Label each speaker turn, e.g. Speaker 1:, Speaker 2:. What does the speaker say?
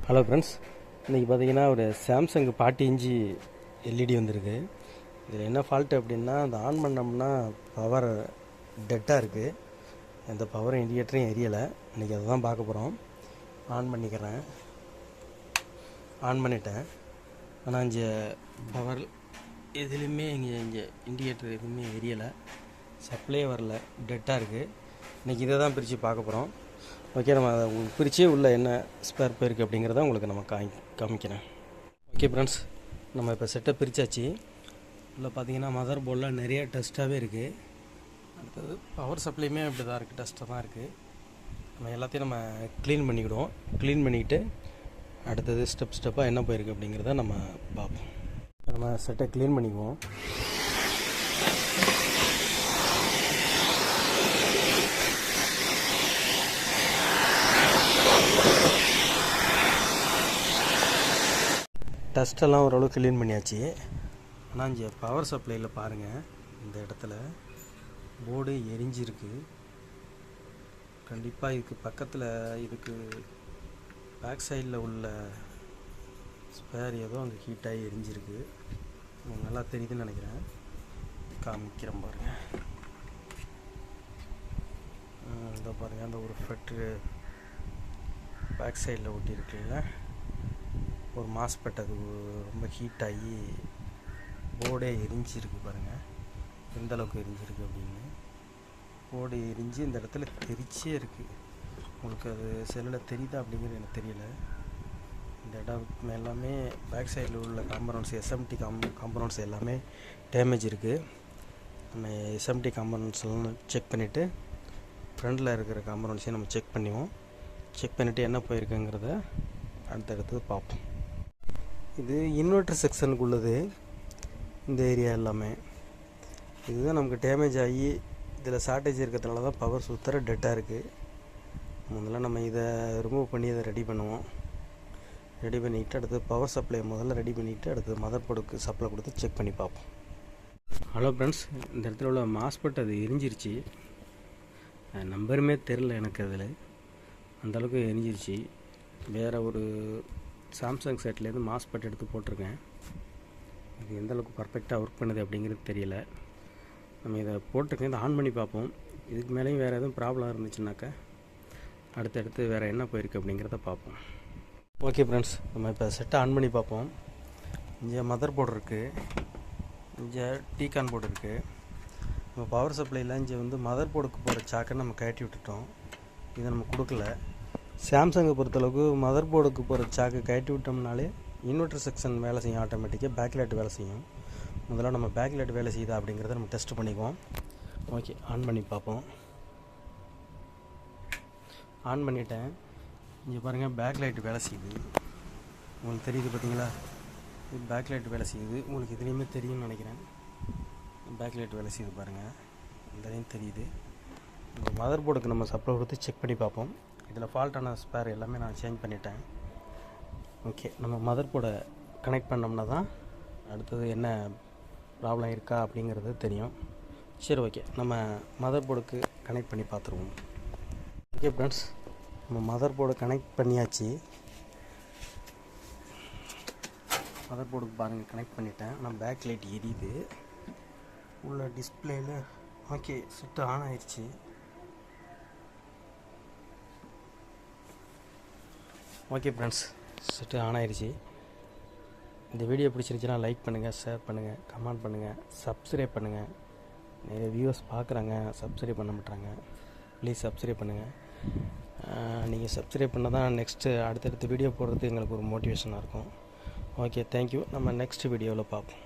Speaker 1: Hello friends, இன்றைக்கி பார்த்தீங்கன்னா ஒரு சாம்சங் 40 இன்ச்சு எல்இடி வந்திருக்கு. இதில் என்ன ஃபால்ட்டு அப்படின்னா, அதை ஆன் பண்ணோம்னா பவர் டெட்டாக இருக்குது. எந்த பவர் இண்டிகேட்டரும் எரியலை. இன்றைக்கி அதை தான் பார்க்க போகிறோம். ஆன் பண்ணிக்கிறேன். ஆன் பண்ணிட்டேன். ஆனால் இங்கே பவர் எதுலேயுமே இங்கே இண்டிகேட்டர் எதுவுமே எரியலை, சப்ளையே வரல, டெட்டாக இருக்குது. இன்றைக்கி இதை தான் பிரித்து பார்க்க போகிறோம். ஓகே, நம்ம அதை பிரித்து உள்ள என்ன ஸ்பேர் போயிருக்கு அப்படிங்கிறத உங்களுக்கு நம்ம காமிக்கிறேன். ஓகே ஃப்ரெண்ட்ஸ், நம்ம இப்போ செட்டை பிரித்தாச்சு. உள்ள பார்த்தீங்கன்னா மதர் போர்டில் நிறைய டஸ்ட்டாகவே இருக்குது. அடுத்தது பவர் சப்ளையுமே அப்படி தான் இருக்குது, டஸ்ட்டாக தான் இருக்குது. நம்ம எல்லாத்தையும் நம்ம க்ளீன் பண்ணிக்கிடுவோம். க்ளீன் பண்ணிக்கிட்டு அடுத்தது ஸ்டெப்பாக என்ன போயிருக்கு அப்படிங்கிறத நம்ம பார்ப்போம். நம்ம செட்டை க்ளீன் பண்ணிக்குவோம். டஸ்ட்டெல்லாம் ஓரளவுக்கு க்ளீன் பண்ணியாச்சு. ஆனால் இங்கே பவர் சப்ளையில் பாருங்கள், இந்த இடத்துல போர்டு எரிஞ்சிருக்கு. கண்டிப்பாக இதுக்கு பக்கத்தில் இதுக்கு பேக் சைடில் உள்ள ஸ்பேர் ஏதோ அங்கே ஹீட்டாகி எரிஞ்சிருக்கு. நல்லா தெரியுதுன்னு நினைக்கிறேன். காமிக்கிறேன் பாருங்கள். இந்த பாருங்கள், அந்த ஒரு ஃபெட்ரு பேக் சைடில் ஒட்டியிருக்குல்ல, ஒரு மாஸ்பெட் அது ரொம்ப ஹீட்டாகி போர்டே எரிஞ்சிருக்கு. பாருங்கள் எந்த அளவுக்கு எரிஞ்சிருக்கு அப்படின்னு. போர்டு எரிஞ்சு இந்த இடத்துல தெரிச்சே இருக்குது. உங்களுக்கு அது செல்லில் தெரியுதா அப்படிங்கிறது எனக்கு தெரியல. இந்த இடம் எல்லாமே பேக் சைடில் உள்ள காம்பனன்ட்ஸ், எஸ்எம்டி காம்பனன்ட்ஸ் எல்லாமே டேமேஜ் இருக்குது. நம்ம எஸ்எம்டி காம்பனன்ட்ஸ் எல்லாம் செக் பண்ணிவிட்டு ஃப்ரண்டில் இருக்கிற காம்பனன்ட்ஸையும் நம்ம செக் பண்ணுவோம். செக் பண்ணிவிட்டு என்ன போயிருக்குங்கிறத அடுத்தடுத்து பார்ப்போம். இது இன்வெர்டர் செக்ஷனுக்கு உள்ளது. இந்த ஏரியா எல்லாமே இதுதான் நமக்கு டேமேஜ் ஆகி இதில் ஷார்ட்டேஜ் இருக்கிறதுனால தான் பவர் சுத்தர டெட்டாக இருக்குது. முதல்ல நம்ம இதை ரிமூவ் பண்ணி இதை ரெடி பண்ணுவோம். ரெடி பண்ணிவிட்டு அடுத்து பவர் சப்ளை முதல்ல ரெடி பண்ணிவிட்டு அடுத்து மதர் போர்டுக்கு சப்ளை கொடுத்து செக் பண்ணி பார்ப்போம். ஹலோ ஃப்ரெண்ட்ஸ், இந்த இடத்துல உள்ள மாஸ்பெட் அது எரிஞ்சிருச்சு. நம்பருமே தெரில எனக்கு. அதில் அந்தளவுக்கு எரிஞ்சிருச்சு. வேறு ஒரு சாம்சங் செட்லேருந்து மாஸ்பெட் எடுத்து போட்டிருக்கேன். இது எந்தளவுக்கு பர்ஃபெக்டாக ஒர்க் பண்ணுது அப்படிங்கிறது தெரியல. நம்ம இதை போட்டிருக்கேன், இதை ஆன் பண்ணி பார்ப்போம். இதுக்கு மேலேயும் வேறு எதுவும் ப்ராப்ளம் இருந்துச்சுனாக்கா அடுத்தடுத்து வேறு என்ன போயிருக்கு அப்படிங்கிறத பார்ப்போம். ஓகே ஃப்ரெண்ட்ஸ், நம்ம இப்போ செட்டை ஆன் பண்ணி பார்ப்போம். இங்கே மதர் போர்டு இருக்குது, இங்கே டீகான் போர்டு இருக்குது. நம்ம பவர் சப்ளையில் இங்கே வந்து மதர் போர்டுக்கு போகிற சாக்கை நம்ம கழட்டி விட்டுட்டோம். இதை நம்ம கொடுக்கல. சாம்சங்கை பொறுத்தளவுக்கு மதர் போர்டுக்கு போகிற சாக்கு கழட்டி விட்டோம்னாலே இன்வெர்டர் செக்ஷன் வேலை செய்யும், ஆட்டோமேட்டிக்காக பேக்லைட் வேலை செய்யும். முதல்ல நம்ம பேக்லைட் வேலை செய்யுதா அப்படிங்கிறத நம்ம டெஸ்ட் பண்ணிக்குவோம். ஓகே, ஆன் பண்ணி பார்ப்போம். ஆன் பண்ணிட்டேன். இங்கே பாருங்கள், பேக்லைட் வேலை செய்யுது. உங்களுக்கு தெரியுது பார்த்தீங்களா? இது பேக்லைட் வேலை செய்யுது. உங்களுக்கு இதுலேயுமே தெரியும்னு நினைக்கிறேன். பேக்லைட் வேலை செய்யுது பாருங்கள், இதுலேயும் தெரியுது. மதர் போர்டுக்கு நம்ம சப்ளை கொடுத்து செக் பண்ணி பார்ப்போம். இதில் ஃபால்ட்டான ஸ்பேர் எல்லாமே நான் சேஞ்ச் பண்ணிட்டேன். ஓகே, நம்ம மதர் போர்டை கனெக்ட் பண்ணோம்னா தான் அடுத்தது என்ன ப்ராப்ளம் இருக்கா அப்படிங்கிறது தெரியும். சரி, ஓகே, நம்ம மதர் போர்டுக்கு கனெக்ட் பண்ணி பார்த்துருவோம். ஓகே ஃப்ரெண்ட்ஸ், நம்ம மதர் போர்டு கனெக்ட் பண்ணியாச்சு. மதர் போர்டுக்கு பாருங்கள், கனெக்ட் பண்ணிட்டேன். ஆனால் பேக் லைட் எரியுது உள்ள டிஸ்பிளேயில். ஓகே, செட்டு ஆன் ஆயிடுச்சு. ஓகே ஃப்ரெண்ட்ஸ், செட்டு ஆன் ஆயிடுச்சு. இந்த வீடியோ பிடிச்சிருந்துச்சுன்னா லைக் பண்ணுங்கள், ஷேர் பண்ணுங்கள், கமெண்ட் பண்ணுங்கள், சப்ஸ்கிரைப் பண்ணுங்கள். நிறைய வியூவர்ஸ் பார்க்குறாங்க, சப்ஸ்கிரைப் பண்ண மாட்டாங்க. ப்ளீஸ் சப்ஸ்கிரைப் பண்ணுங்கள். நீங்கள் சப்ஸ்கிரைப் பண்ணால் தான் நெக்ஸ்ட்டு அடுத்தடுத்த வீடியோ போடுறதுக்கு எங்களுக்கு ஒரு மோட்டிவேஷனாக இருக்கும். Okay, thank you. நம்ம நெக்ஸ்ட் வீடியோவில் பார்ப்போம்.